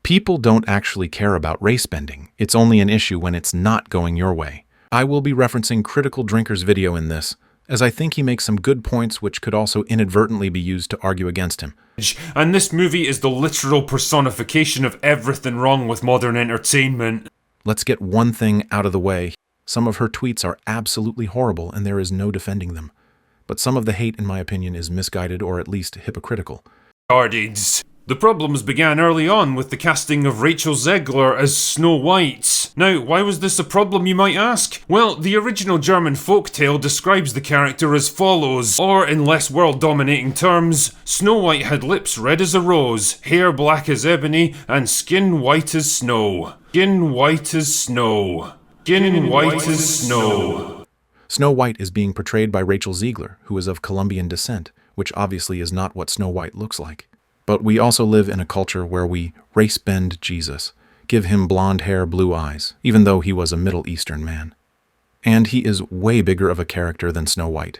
People don't actually care about race bending. It's only an issue when it's not going your way. I will be referencing Critical Drinker's video in this, as I think he makes some good points which could also inadvertently be used to argue against him. And this movie is the literal personification of everything wrong with modern entertainment. Let's get one thing out of the way. Some of her tweets are absolutely horrible and there is no defending them. But some of the hate, in my opinion, is misguided or at least hypocritical. The problems began early on with the casting of Rachel Zegler as Snow White. Now, why was this a problem, you might ask? Well, the original German folktale describes the character as follows, or in less world-dominating terms, Snow White had lips red as a rose, hair black as ebony, and skin white as snow. Skin white as snow. Skin white as snow. Snow White is being portrayed by Rachel Zegler, who is of Colombian descent, which obviously is not what Snow White looks like. But we also live in a culture where we race bend Jesus, give him blonde hair, blue eyes, even though he was a Middle Eastern man. And he is way bigger of a character than Snow White.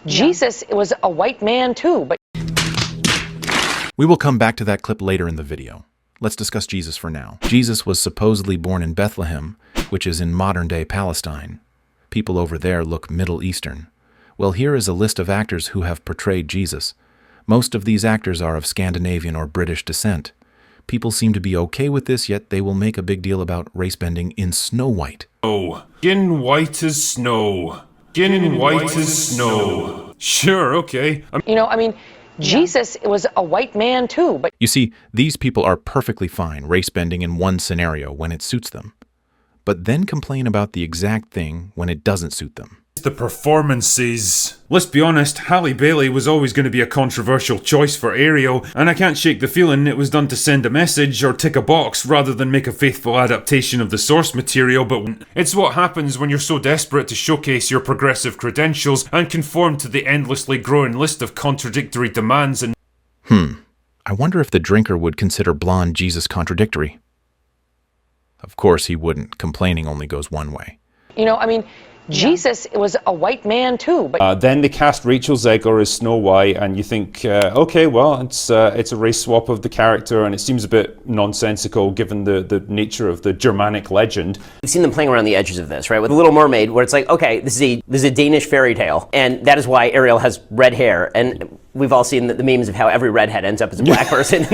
Jesus was a white man too, but... We will come back to that clip later in the video. Let's discuss Jesus for now. Jesus was supposedly born in Bethlehem, which is in modern-day Palestine. People over there look Middle Eastern. Well, here is a list of actors who have portrayed Jesus. Most of these actors are of Scandinavian or British descent. People seem to be okay with this, yet they will make a big deal about race bending in Snow White. Oh, skin white as snow. Skin white as snow. Sure, okay. Jesus was a white man too, but... You see, these people are perfectly fine race bending in one scenario when it suits them, but then complain about the exact thing when it doesn't suit them. The performances. Let's be honest, Halle Bailey was always going to be a controversial choice for Ariel, and I can't shake the feeling it was done to send a message or tick a box rather than make a faithful adaptation of the source material, but it's what happens when you're so desperate to showcase your progressive credentials and conform to the endlessly growing list of contradictory demands and... I wonder if the drinker would consider blonde Jesus contradictory. Of course he wouldn't. Complaining only goes one way. Jesus was a white man too, but... Then they cast Rachel Zegler as Snow White, and you think, okay, well, it's a race swap of the character, and it seems a bit nonsensical given the nature of the Germanic legend. We've seen them playing around the edges of this, right? With The Little Mermaid, where it's like, okay, this is a Danish fairy tale, and that is why Ariel has red hair, and we've all seen the memes of how every redhead ends up as a black person.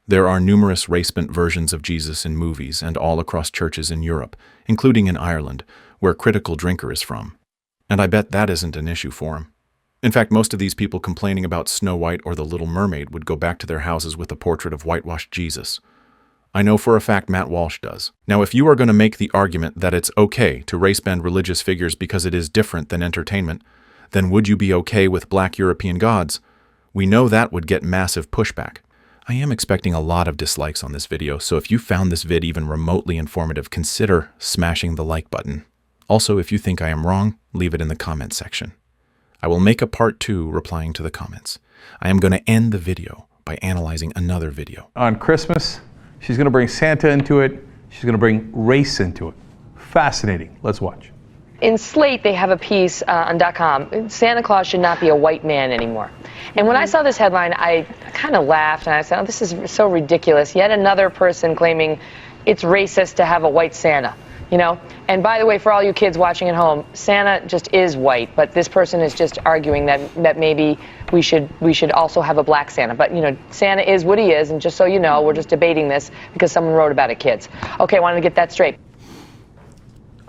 There are numerous race-bent versions of Jesus in movies and all across churches in Europe, including in Ireland, where Critical Drinker is from. And I bet that isn't an issue for him. In fact, most of these people complaining about Snow White or The Little Mermaid would go back to their houses with a portrait of whitewashed Jesus. I know for a fact Matt Walsh does. Now, if you are going to make the argument that it's okay to race-bend religious figures because it is different than entertainment, then would you be okay with black European gods? We know that would get massive pushback. I am expecting a lot of dislikes on this video, so if you found this vid even remotely informative, consider smashing the like button. Also, if you think I am wrong, leave it in the comments section. I will make a part 2 replying to the comments. I am going to end the video by analyzing another video. On Christmas, she's going to bring Santa into it. She's going to bring race into it. Fascinating. Let's watch. In Slate, they have a piece on .com. Santa Claus should not be a white man anymore. And when I saw this headline, I kind of laughed and I said, oh, this is so ridiculous. Yet another person claiming it's racist to have a white Santa. And by the way, for all you kids watching at home, Santa just is white, but this person is just arguing that maybe we should also have a black Santa. But Santa is what he is, and just so you know, we're just debating this because someone wrote about it, kids. Okay, I wanted to get that straight.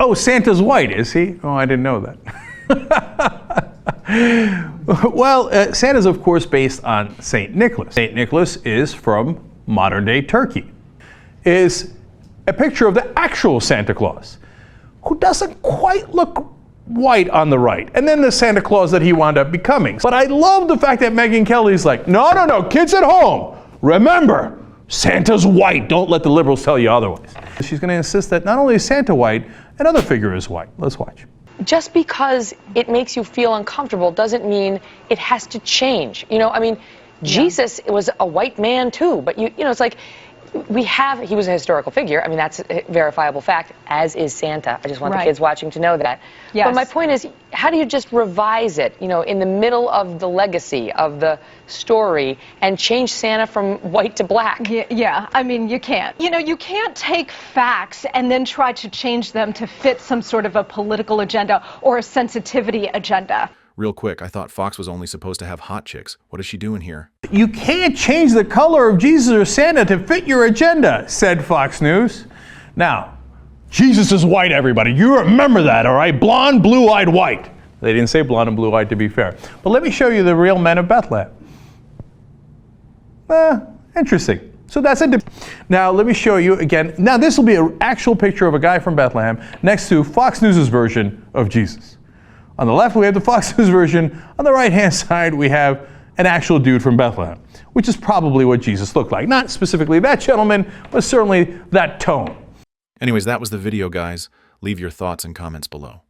Oh, Santa's white, is he? Oh, I didn't know that. Well, Santa's of course based on St. Nicholas. St. Nicholas is from modern-day Turkey. Is a picture of the actual Santa Claus, who doesn't quite look white on the right, and then the Santa Claus that he wound up becoming. But I love the fact that Megyn Kelly's like, no, kids at home, remember, Santa's white. Don't let the liberals tell you otherwise. She's going to insist that not only is Santa white, another figure is white. Let's watch. Just because it makes you feel uncomfortable doesn't mean it has to change. Jesus was a white man too, but it's like, he was a historical figure. I mean, that's a verifiable fact, as is Santa. I just want the kids watching to know that. Yes. But my point is, how do you just revise it, in the middle of the legacy of the story and change Santa from white to black? Yeah, I mean, you can't. You can't take facts and then try to change them to fit some sort of a political agenda or a sensitivity agenda. Real quick, I thought Fox was only supposed to have hot chicks. What is she doing here? You can't change the color of Jesus or Santa to fit your agenda, said Fox News. Now, Jesus is white, everybody. You remember that, all right? Blonde, blue-eyed, white. They didn't say blonde and blue-eyed, to be fair. But let me show you the real men of Bethlehem. Interesting. So that's it. Now, let me show you again. Now, this will be an actual picture of a guy from Bethlehem next to Fox News' version of Jesus. On the left, we have the Fox News version. On the right-hand side, we have an actual dude from Bethlehem, which is probably what Jesus looked like. Not specifically that gentleman, but certainly that tone. Anyways, that was the video, guys. Leave your thoughts and comments below.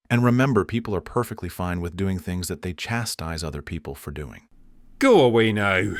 And remember, people are perfectly fine with doing things that they chastise other people for doing. Go away now.